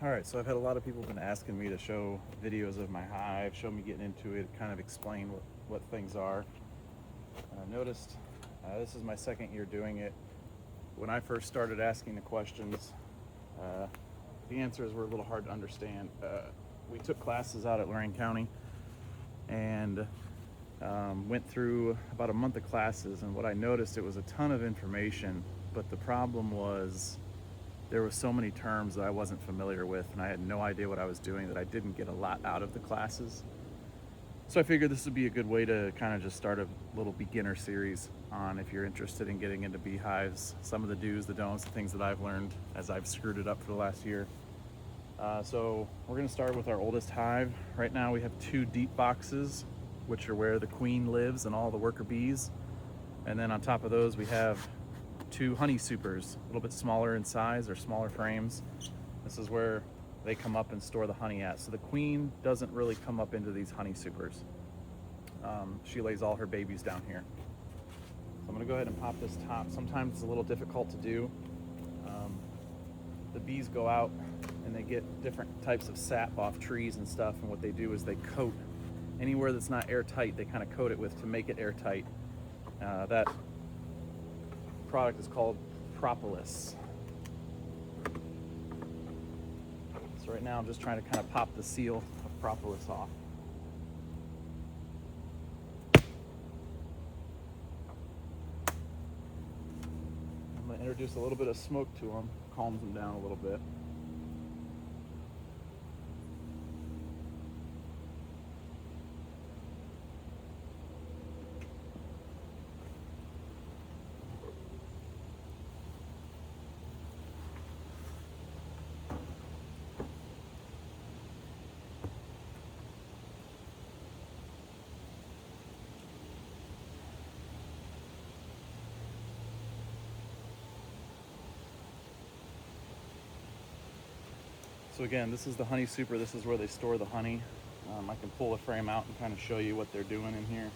Alright, so I've had a lot of people been asking me to show videos of my hive, show me getting into it, kind of explain what things are. And I noticed this is my second year doing it. When I first started asking the questions, the answers were a little hard to understand. We took classes out at Lorraine County and went through about a month of classes, and what I noticed, it was a ton of information, but the problem was there were so many terms that I wasn't familiar with, and I had no idea what I was doing, that I didn't get a lot out of the classes. So I figured this would be a good way to kind of just start a little beginner series on, if you're interested in getting into beehives, some of the do's, the don'ts, the things that I've learned as I've screwed it up for the last year. So we're gonna start with our oldest hive. Right now we have 2 deep boxes, which are where the queen lives and all the worker bees. And then on top of those we have 2 honey supers, a little bit smaller in size, or smaller frames. This is where they come up and store the honey at. So the queen doesn't really come up into these honey supers. She lays all her babies down here. So I'm gonna go ahead and pop this top. Sometimes it's a little difficult to do. The bees go out and they get different types of sap off trees and stuff, and what they do is they coat anywhere that's not airtight, they kind of coat it with to make it airtight. That product is called propolis. So right now I'm just trying to kind of pop the seal of propolis off. I'm going to introduce a little bit of smoke to them, calms them down a little bit. So again, this is the honey super. This is where they store the honey. I can pull the frame out and kind of show you what they're doing in here.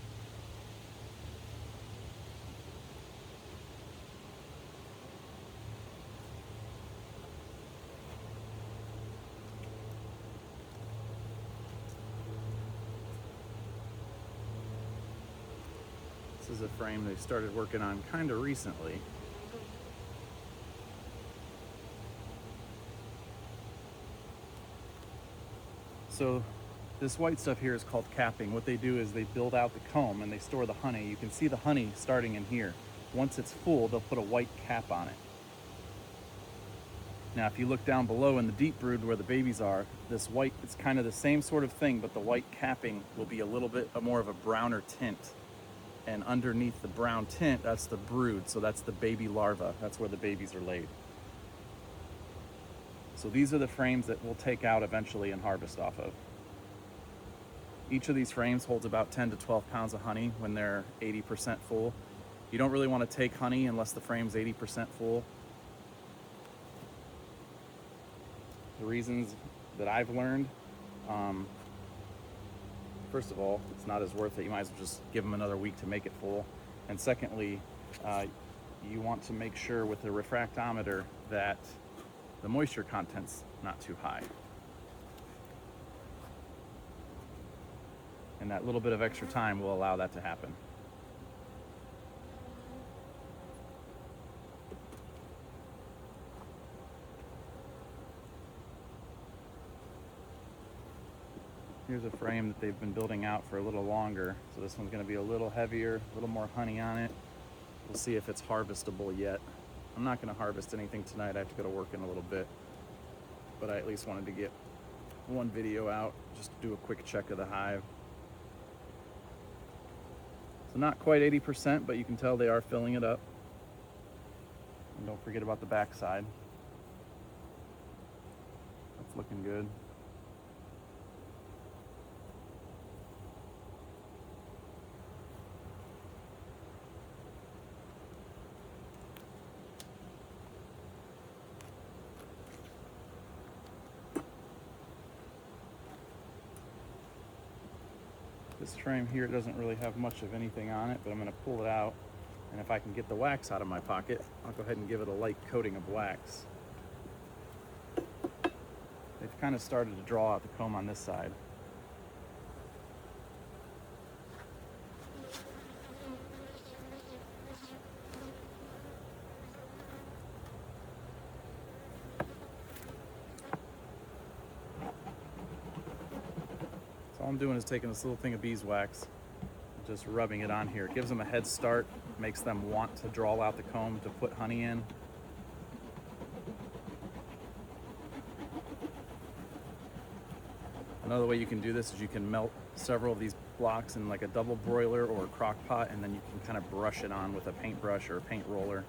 This is a frame they started working on kind of recently. So this white stuff here is called capping. What they do is they build out the comb and they store the honey. You can see the honey starting in here. Once it's full, they'll put a white cap on it. Now, if you look down below in the deep brood where the babies are, this white, it's kind of the same sort of thing, but the white capping will be a little bit more of a browner tint. And underneath the brown tint, that's the brood. So that's the baby larva. That's where the babies are laid. So these are the frames that we'll take out eventually and harvest off of. Each of these frames holds about 10 to 12 pounds of honey when they're 80% full. You don't really want to take honey unless the frame's 80% full. The reasons that I've learned, first of all, it's not as worth it. You might as well just give them another week to make it full. And secondly, you want to make sure with the refractometer that the moisture content's not too high. And that little bit of extra time will allow that to happen. Here's a frame that they've been building out for a little longer. So this one's gonna be a little heavier, a little more honey on it. We'll see if it's harvestable yet. I'm not gonna harvest anything tonight. I have to go to work in a little bit, but I at least wanted to get one video out just to do a quick check of the hive. So not quite 80%, but you can tell they are filling it up. And don't forget about the back side. That's looking good. This frame here doesn't really have much of anything on it, but I'm going to pull it out, and if I can get the wax out of my pocket, I'll go ahead and give it a light coating of wax. They kind of started to draw out the comb on this side. So all I'm doing is taking this little thing of beeswax, just rubbing it on here. It gives them a head start, makes them want to draw out the comb to put honey in. Another way you can do this is you can melt several of these blocks in like a double broiler or a crock pot, and then you can kind of brush it on with a paintbrush or a paint roller.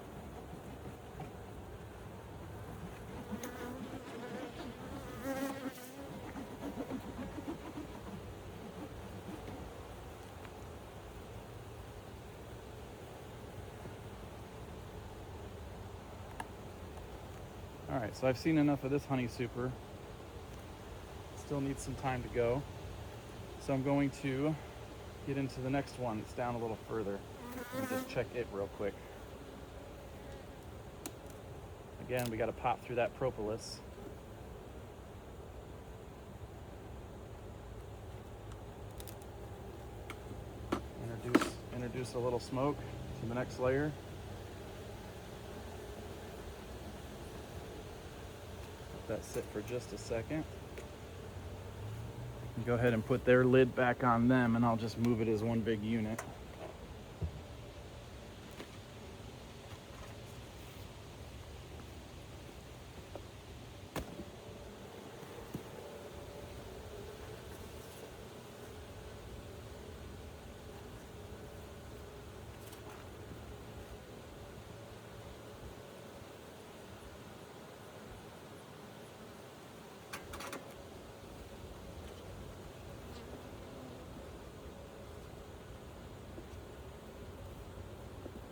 All right, so I've seen enough of this honey super. Still needs some time to go. So I'm going to get into the next one. It's down a little further. Let me just check it real quick. Again, we got to pop through that propolis. Introduce a little smoke to the next layer. Let that sit for just a second. Go ahead and put their lid back on them, and I'll just move it as one big unit.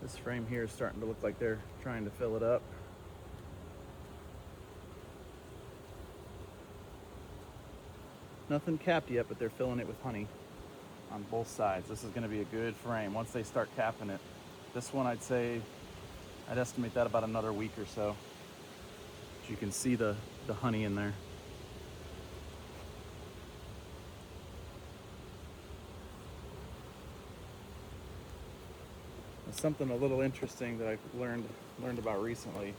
This frame here is starting to look like they're trying to fill it up. Nothing capped yet, but they're filling it with honey on both sides. This is going to be a good frame once they start capping it. This one, I'd estimate that about another week or so. But you can see the honey in there. Something a little interesting that I've learned about recently.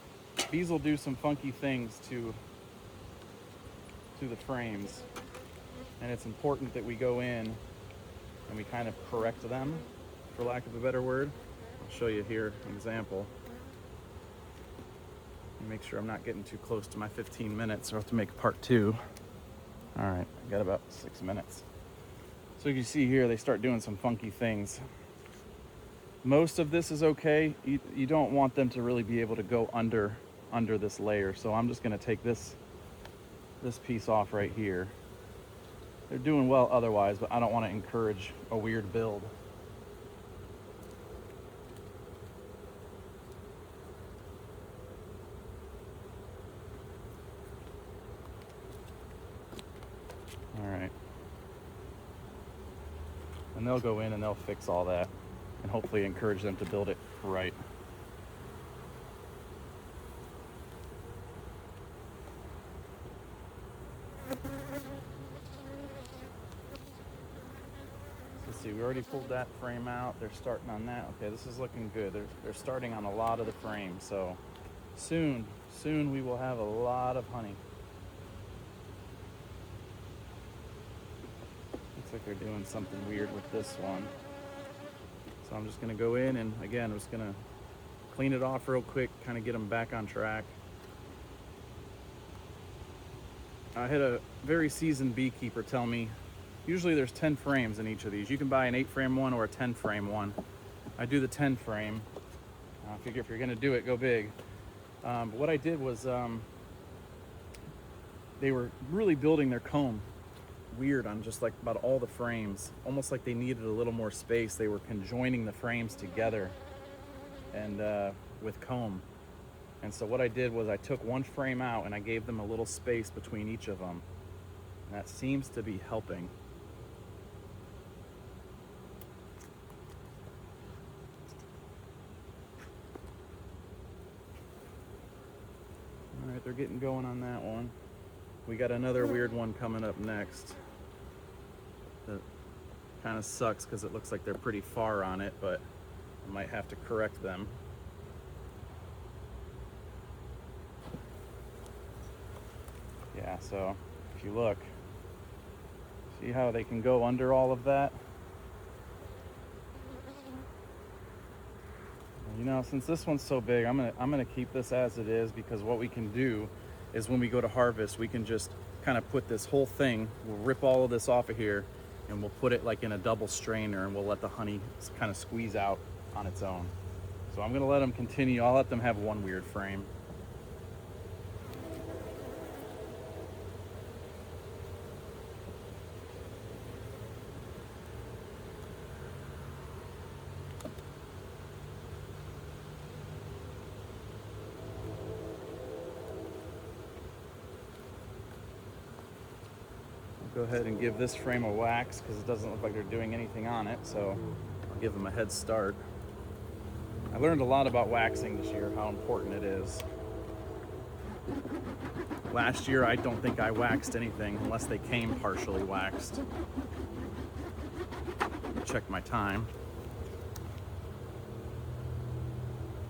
Bees will do some funky things to the frames, and it's important that we go in and we kind of correct them, for lack of a better word. I'll show you here an example. Make sure I'm not getting too close to my 15 minutes, or I'll have to make part 2. All right, I got about 6 minutes. So you can see here, they start doing some funky things. Most of this is okay. You don't want them to really be able to go under this layer. So I'm just gonna take this piece off right here. They're doing well otherwise, but I don't want to encourage a weird build. All right. And they'll go in and they'll fix all that, and hopefully encourage them to build it right. Let's see, we already pulled that frame out. They're starting on that. Okay, this is looking good. They're starting on a lot of the frame, so soon we will have a lot of honey. Looks like they're doing something weird with this one. So I'm just gonna go in and again, I'm just gonna clean it off real quick, kind of get them back on track. I had a very seasoned beekeeper tell me, usually there's 10 frames in each of these. You can buy an 8-frame one or a 10-frame one. I do the 10-frame. I figure if you're gonna do it, go big. But what I did was, they were really building their comb weird on just like about all the frames, almost like they needed a little more space. They were conjoining the frames together and with comb. And so what I did was I took one frame out and I gave them a little space between each of them. And that seems to be helping. All right, they're getting going on that one. we got another weird one coming up next. That kind of sucks because it looks like they're pretty far on it, but I might have to correct them. Yeah, so if you look, see how they can go under all of that? You know, since this one's so big, I'm gonna keep this as it is, because what we can do is when we go to harvest, we can just kind of put this whole thing, we'll rip all of this off of here and we'll put it like in a double strainer, and we'll let the honey kind of squeeze out on its own. So I'm gonna let them continue. I'll let them have one weird frame. Go ahead and give this frame a wax because it doesn't look like they're doing anything on it, so I'll give them a head start. I learned a lot about waxing this year, how important it is. Last year, I don't think I waxed anything unless they came partially waxed. Check my time.